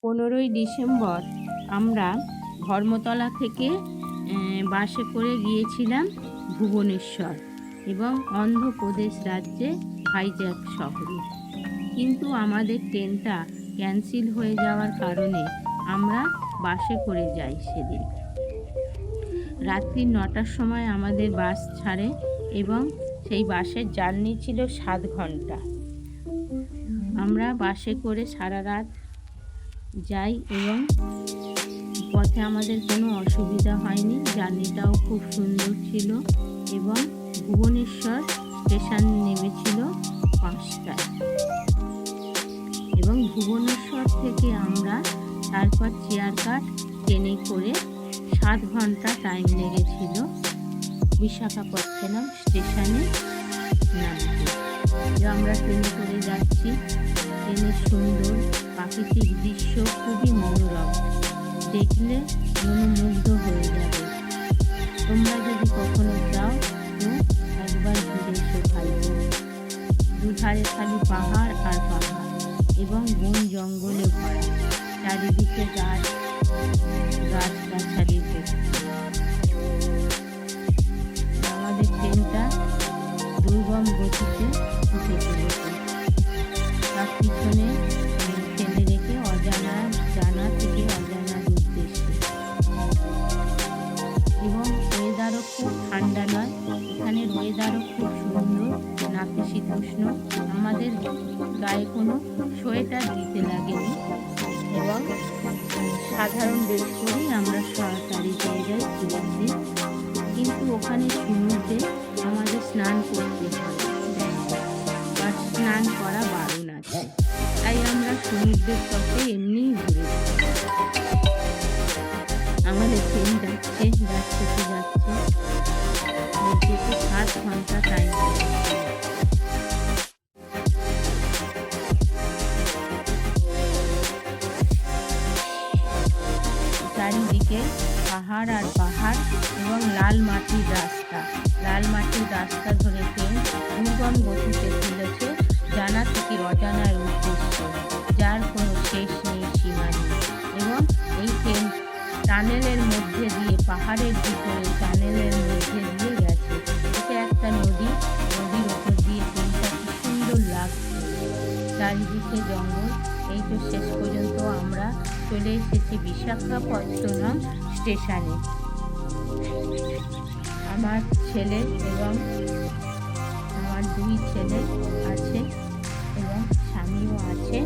15ই December আমরা ধর্মতলা থেকে বাসে করে গিয়েছিলাম ভুবনেশ্বর এবং অন্ধ্রপ্রদেশ রাজ্যে ভাইজ্যাগ শহরে। কিন্তু আমাদের ট্রেনটা ক্যান্সেল হয়ে যাওয়ার কারণে আমরা বাসে করে যাই। সেদিন রাত্রি 9টার সময় আমাদের বাস ছাড়ে এবং সেই বাসের জার্নি ছিল 7 ঘন্টা। আমরা বাসে করে সারা রাত যাই এবং পথে আমাদের কোনো অসুবিধা হয়নি। জার্নিটাও খুব সুন্দর ছিল এবং ভুবনেশ্বর স্টেশন নেমেছিল 5টায় এবং ভুবনেশ্বর থেকে আমরা তারপর চেয়ারঘাট ট্রেনে করে 7 ঘন্টা টাইম লেগেছিল বিশাখাপত্তনম স্টেশনে নামতে। আমরা ট্রেনে করে যাচ্ছি। ট্রেনের সুন্দর প্রাকৃতিক দৃশ্য খুবই মনোরম, দেখলে মনোমুগ্ধ হয়ে যাবে। তোমরা যদি কখনো যাও তো একবার ঘুরে এসো ভাইপো। দুধারে খালি পাহাড় আর পাহাড় এবং বন জঙ্গলে ভরা, চারিদিকে গাছগাছালি। আমাদের ট্রেনটা দুর্গম গতিতে উঠে চলেছে। তার পিছনে ফেলে রেখে জানা থেকে অজানার উদ্দেশ্যে। এবং ওয়েদারও খুব ঠান্ডা নয়, এখানের ওয়েদারও খুব সুন্দর, নাতিশীতোষ্ণ। আমাদের গায়ে কোনো সোয়েটার দিতে লাগেনি এবং সাধারণ ড্রেস করেই আমরা সরকারি জায়গায় ঘুরেছি। কিন্তু ওখানে সমুদ্রে আমাদের স্নান করতে হয় বা স্নান করা বারণ আছে, তাই আমরা সমুদ্রের তটে এমনিই ঘুরেছি। আমাদের ট্রেন যাচ্ছে 7 ঘন্টা টাইম। চারিদিকে পাহাড় আর পাহাড় এবং লাল মাটির রাস্তা ধরে ট্রেন দুর্গম গতিতে চলেছে, জানা থেকে অজানার উদ্দেশ্য, যার কোনো শেষ নেই, সীমা নেই। এবং এই ট্রেন টানেলের মধ্যে দিয়ে, পাহাড়ের ভিতরে টানেলের মধ্যে দিয়ে গেছে। এটা একটা নদীর ওপর দিয়ে ট্রেনটা কি সুন্দর লাগছে, চারিদিকে জঙ্গল। এই তো শেষ পর্যন্ত আমরা চলে এসেছি বিশাখাপত্তনম স্টেশনে। আমার ছেলে এবং আমার 2 ছেলে আছে এবং স্বামীও আছে।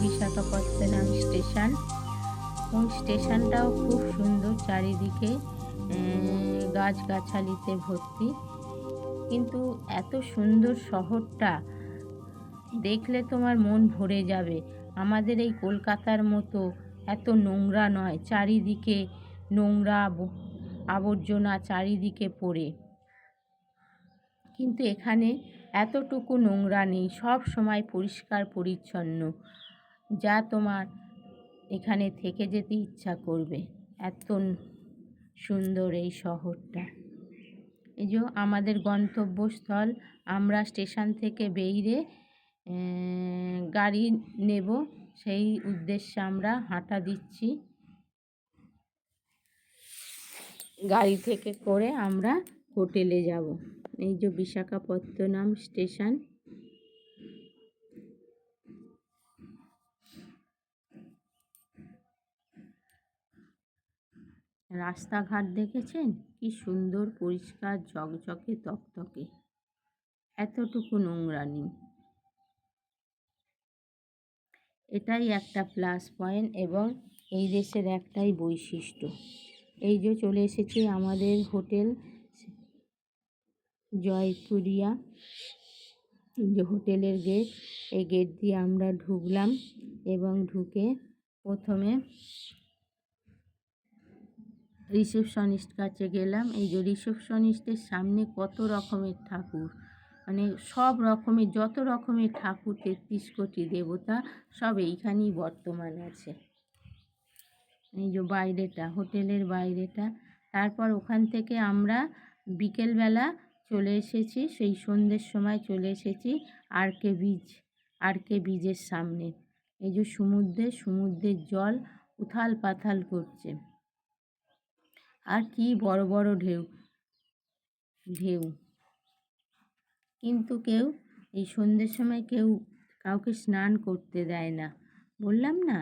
বিশাখাপত্তনম স্টেশন, এবং স্টেশনটাও খুব সুন্দর, চারিদিকে গাছগাছালিতে ভর্তি। কিন্তু এত সুন্দর শহরটা দেখলে তোমার মন ভরে যাবে। আমাদের এই কলকাতার মতো এত নোংরা নয়, চারিদিকে নোংরা আবর্জনা চারিদিকে পড়ে, কিন্তু এখানে এতটুকু নোংরা নেই, সব সময় পরিষ্কার পরিচ্ছন্ন, যা তোমার এখানে থেকে যেতে ইচ্ছা করবে। এত সুন্দর এই শহরটা। এই যে আমাদের গন্তব্যস্থল, আমরা স্টেশন থেকে বেরিয়ে গাড়ি নেব, সেই উদ্দেশ্যে আমরা হাঁটা দিচ্ছি। গাড়ি থেকে করে আমরা হোটেলে যাব। এই যে বিশাখাপত্তনম স্টেশন। রাস্তাঘাট দেখেছেন কি সুন্দর, পরিষ্কার, ঝকঝকে, তকতকে, এতটুকু নোংরা নেই। এটাই একটা প্লাস পয়েন্ট এবং এই দেশের একটাই বৈশিষ্ট্য। এই যে চলে এসেছি আমাদের হোটেল জয়পুরিয়া, যে হোটেলের গেট, এই গেট দিয়ে আমরা ঢুকলাম এবং ঢুকে প্রথমে রিসেপশনিস্ট কাছে গেলাম। এই যে রিসেপশনিস্টের সামনে কত রকমের ঠাকুর, মানে সব রকমের, যত রকমের ঠাকুর, 33 কোটি দেবতা সব এইখানেই বর্তমান আছে। এই যে বাইরেটা, হোটেলের বাইরেটা। তারপর ওখান থেকে আমরা বিকেলবেলা চলে এসেছি, সেই সন্ধ্যের সময় চলে এসেছি আরকে বিচ আরকে ব্রিজের সামনে। এই যে সমুদ্রের জল উথাল পাথাল করছে, আর কি বড় বড় ঢেউ ঢেউ কিন্তু কেউ এই সন্ধ্যের সময় কেউ কাউকে স্নান করতে দেয় না। বললাম না,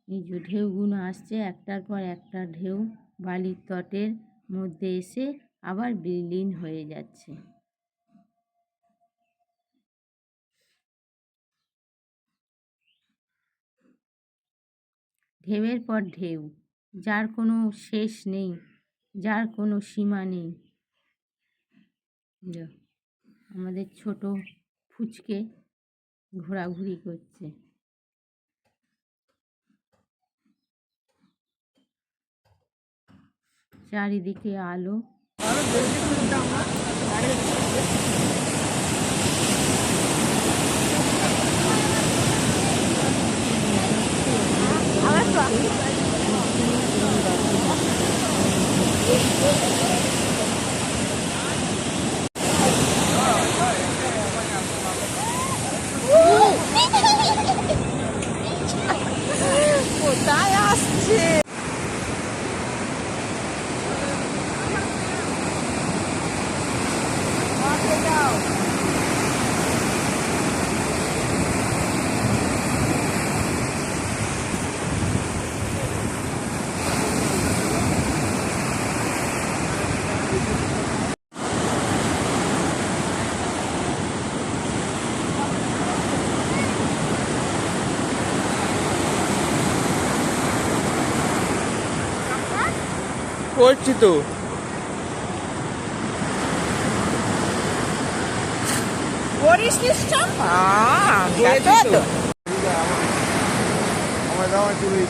এই যে ঢেউগুলো আসছে একটার পর একটা ঢেউ বালির তটের মধ্যে এসে আবার বিলীন হয়ে যাচ্ছে। ঢেউয়ের পর ঢেউ, যার কোনো শেষ নেই, যার কোনো সীমা নেই। আমাদের ছোট ফুচকে ঘোরাঘুরি করছে। চারিদিকে আলো। কোথায় আসছে? করছি তো। করিস নিশ্চয়। আমার দাওয়া চলে